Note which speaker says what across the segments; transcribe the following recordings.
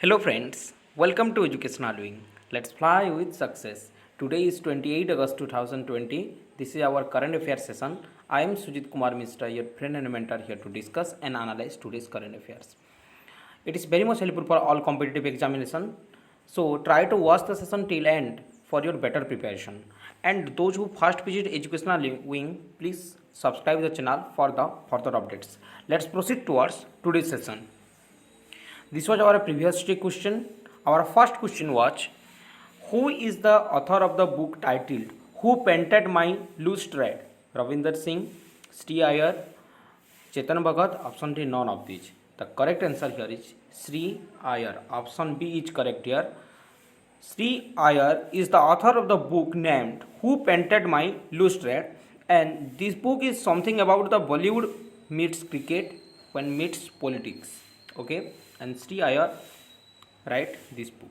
Speaker 1: Hello friends, welcome to Educational Wing. Let's fly with success. Today is 28 August 2020. This is our current affairs session. I am Sujit Kumar Mishra, your friend and mentor here to discuss and analyze today's current affairs. It is very much helpful for all competitive examination. So try to watch the session till end for your better preparation. And those who first visit Educational Wing, please subscribe the channel for the further updates. Let's proceed towards today's session. This was our previous day question. Our first question was, who is the author of the book titled Who Painted My Loose Thread? Ravinder Singh, Sri Iyer, Chetan Bhagat, option D, none of these. The correct answer here is Sri Iyer. Option B is correct here. Sri Iyer is the author of the book named Who Painted My Loose Thread, and this book is something about the Bollywood meets cricket when meets politics. Okay, and Sri Iyer write this book.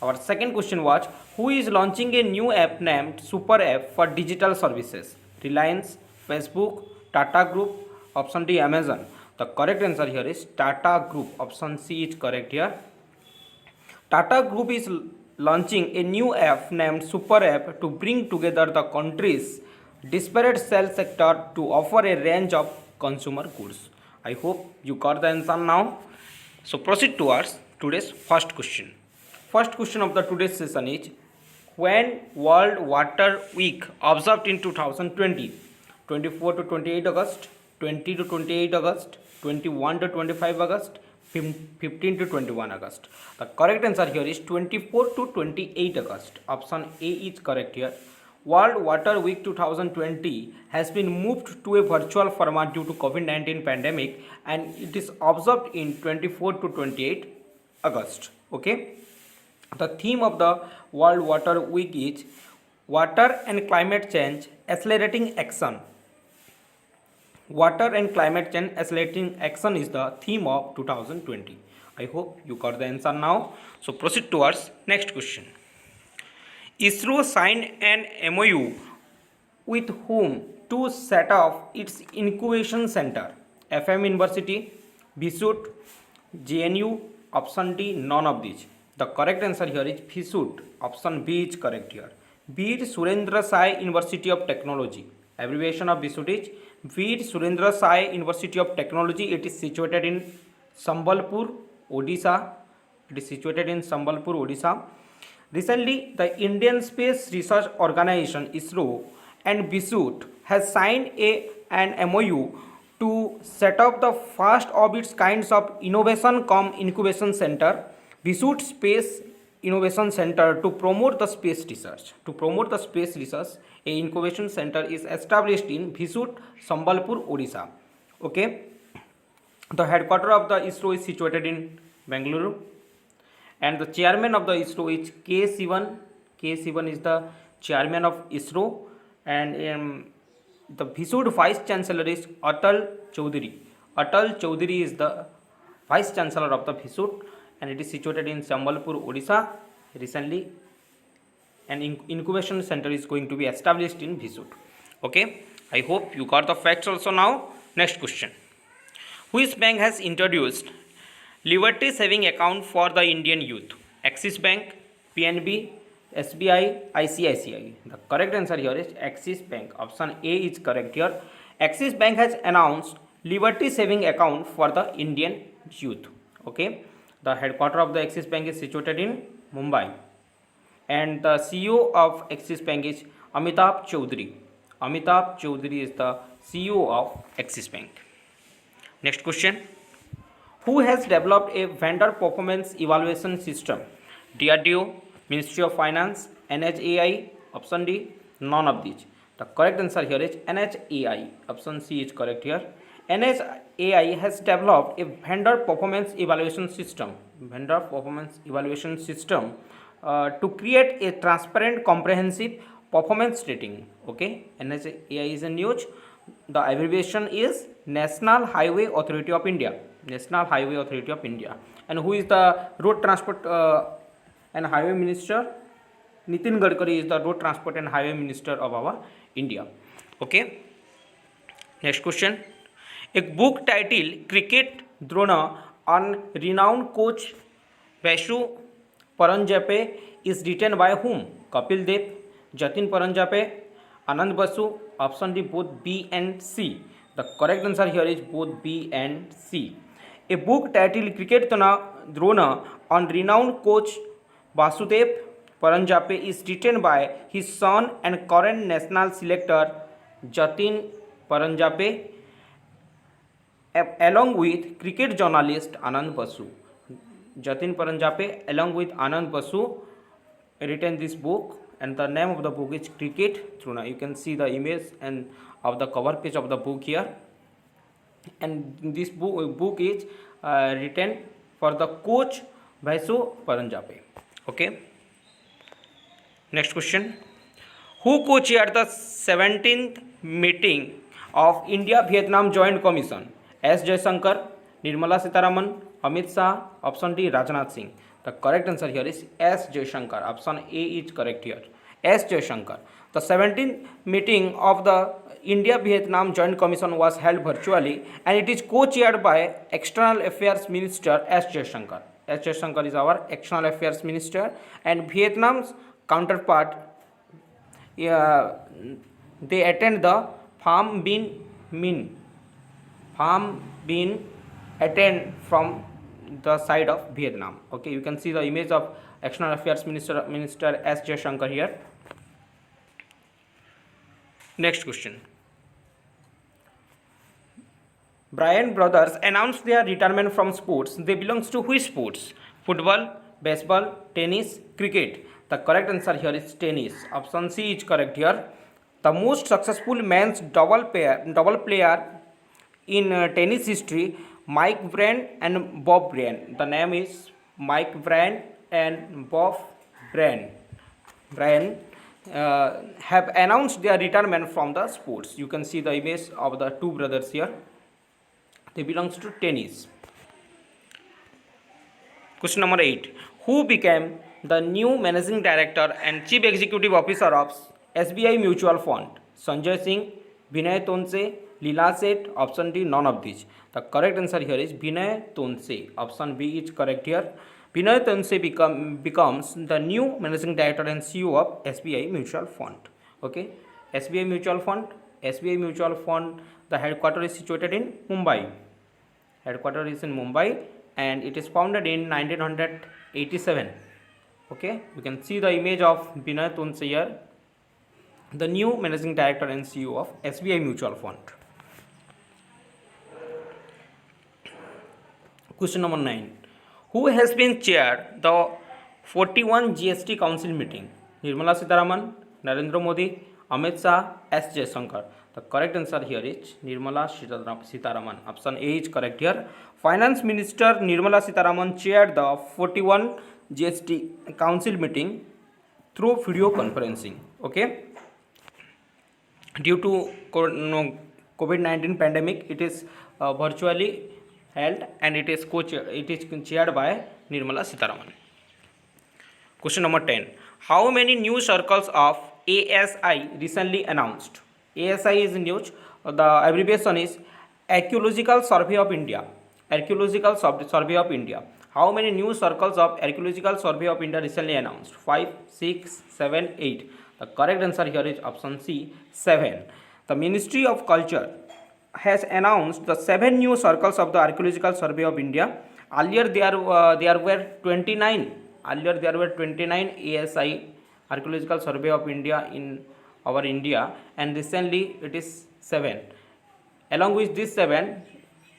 Speaker 1: Our second question was, who is launching a new app named Super App for digital services? Reliance, Facebook, Tata Group, option D, Amazon. The correct answer here is Tata Group. Option C is correct here. Tata Group is launching a new app named Super App to bring together the country's disparate sales sector to offer a range of consumer goods. I hope you got the answer now. So proceed towards today's first question. First question of the today's session is, when World Water Week observed in 2020, 24 to 28 August, 20 to 28 August, 21 to 25 August, 15 to 21 August. The correct answer here is 24 to 28 August. Option A is correct here. World Water Week 2020 has been moved to a virtual format due to COVID-19 pandemic, and it is observed in 24 to 28 August. Okay. The theme of the World Water Week is Water and Climate Change Accelerating Action. Water and Climate Change Accelerating Action is the theme of 2020. I hope you got the answer now. So proceed towards next question. ISRO signed an MOU with whom to set up its incubation center? FM University, BSUT, JNU, option D, none of these. The correct answer here is BSUT. Option B is correct here. Veer Surendra Sai University of Technology. Abbreviation of BSUT is Veer Surendra Sai University of Technology. It is situated in Sambalpur, Odisha. It is situated in Sambalpur, Odisha. Recently, the Indian Space Research Organization ISRO and BSUT has signed an MOU to set up the first of its kinds of innovation cum incubation center, BSUT Space Innovation Center, to promote the space research. To promote the space research, a incubation center is established in BSUT, Sambalpur, Odisha. Okay, the headquarters of the ISRO is situated in Bengaluru, and the chairman of the ISRO is K. Sivan. K. Sivan is the chairman of ISRO, and the BSUT vice chancellor is Atal Choudhury. Atal Choudhury is the vice chancellor of the BSUT, and it is situated in Sambalpur, Odisha. Recently, an incubation center is going to be established in BSUT. Okay, I hope you got the facts also now. Next question. Which bank has introduced Liberty Saving Account for the Indian youth? Axis Bank, PNB, SBI, ICICI. The correct answer here is Axis Bank. Option A is correct here. Axis Bank has announced Liberty Saving Account for the Indian youth. Okay, the headquarters of the Axis Bank is situated in Mumbai, and the CEO of Axis Bank is Amitabh Chaudhary. Amitabh Chaudhary is the CEO of Axis Bank. Next question. Who has developed a vendor performance evaluation system? DRDO, Ministry of Finance, NHAI, option D, none of these. The correct answer here is NHAI. Option C is correct here. NHAI has developed a vendor performance evaluation system. Vendor performance evaluation system to create a transparent, comprehensive performance rating. Okay, NHAI is a news. The abbreviation is National Highway Authority of India. National Highway Authority of India. And who is the road transport and highway minister? Nitin Gadkari is the road transport and highway minister of our India. Okay. Next question. A book titled Cricket Drona on renowned coach Vaishu Paranjape is written by whom? Kapil Dev, Jatin Paranjape, Anand Basu. Option D, both B and C. The correct answer here is both B and C. A book titled Cricket Drona on renowned coach Vasudev Paranjape is written by his son and current national selector Jatin Paranjape along with cricket journalist Anand Basu. Jatin Paranjape along with Anand Basu written this book, and the name of the book is Cricket Drona. You can see the image and of the cover page of the book here, and this book is written for the coach Vaishu Paranjape. Okay. Next question. Who co-chaired the 17th meeting of India-Vietnam Joint Commission? S. Jaishankar, Nirmala Sitharaman, Amit Shah. Option D, Rajnath Singh. The correct answer here is S. Jaishankar. Option A is correct here. S. Jaishankar. The 17th meeting of the India-Vietnam Joint Commission was held virtually, and it is co-chaired by External Affairs Minister S. Jaishankar. S. Jaishankar is our External Affairs Minister, and Vietnam's counterpart, they attend the Pham Binh attend from the side of Vietnam. Okay, you can see the image of External Affairs Minister S. Jaishankar here. Next question. Bryan brothers announced their retirement from sports. They belongs to which sports? Football, baseball, tennis, cricket. The correct answer here is tennis. Option C is correct here. The most successful men's double player in tennis history, Mike Bryan and Bob Bryan. The name is Mike Bryan and Bob Bryan. Have announced their retirement from the sports. You can see the image of the two brothers here. They belongs to tennis. Question number 8. Who became the new managing director and chief executive officer of SBI Mutual Fund? Sanjay Singh, Vinay Tonse, Leela Seth. Option D, none of these. The correct answer here is Vinay Tonse. Option B is correct here. Vinay Tonse becomes the new managing director and CEO of SBI Mutual Fund. Okay, SBI Mutual Fund. The headquarters is situated in Mumbai. Headquarters is in Mumbai, and it is founded in 1987. Okay, you can see the image of Vinay Tonse here, the new managing director and CEO of SBI Mutual Fund. Question number 9. Who has been chaired the 41 GST Council meeting? Nirmala Sitharaman, Narendra Modi, Amit Shah, S. Jaishankar. The correct answer here is Nirmala Sitharaman. Option A is correct here. Finance Minister Nirmala Sitharaman chaired the 41 GST Council meeting through video conferencing. Okay. Due to COVID-19 pandemic, it is virtually held, and it is chaired by Nirmala Sitharaman. Question number 10. How many new circles of ASI recently announced? ASI is news. The abbreviation is Archaeological Survey of India. Archaeological Survey of India. How many new circles of Archaeological Survey of India recently announced? 5, 6, 7, 8. The correct answer here is option C, 7. The Ministry of Culture has announced the 7 new circles of the Archaeological Survey of India. Earlier there were 29. Earlier there were 29 ASI Archaeological Survey of India in our India, and recently it is 7. Along with this 7,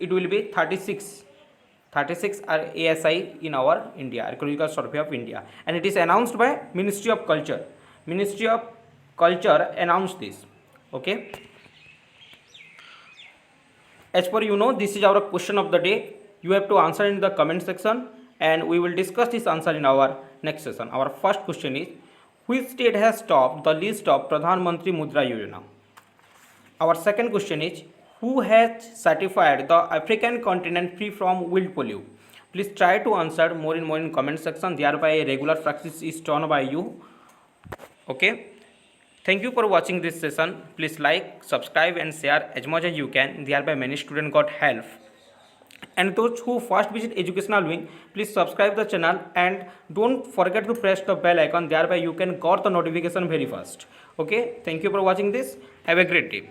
Speaker 1: it will be 36. 36 are ASI in our India, Archaeological Survey of India, and it is announced by Ministry of Culture. Ministry of Culture announced this. Okay. As per this is our question of the day. You have to answer in the comment section, and we will discuss this answer in our next session. Our first question is, which state has topped the list of Pradhan Mantri Mudra Yojana? Our second question is, who has certified the African continent free from wild polio? Please try to answer more in comment section. Thereby a regular practice is done by you. Okay. Thank you for watching this session. Please like, subscribe and share as much as you can. Thereby many students got help. And those who first visit educational wing, please subscribe the channel and don't forget to press the bell icon, thereby you can got the notification very fast. Okay, thank you for watching this. Have a great day.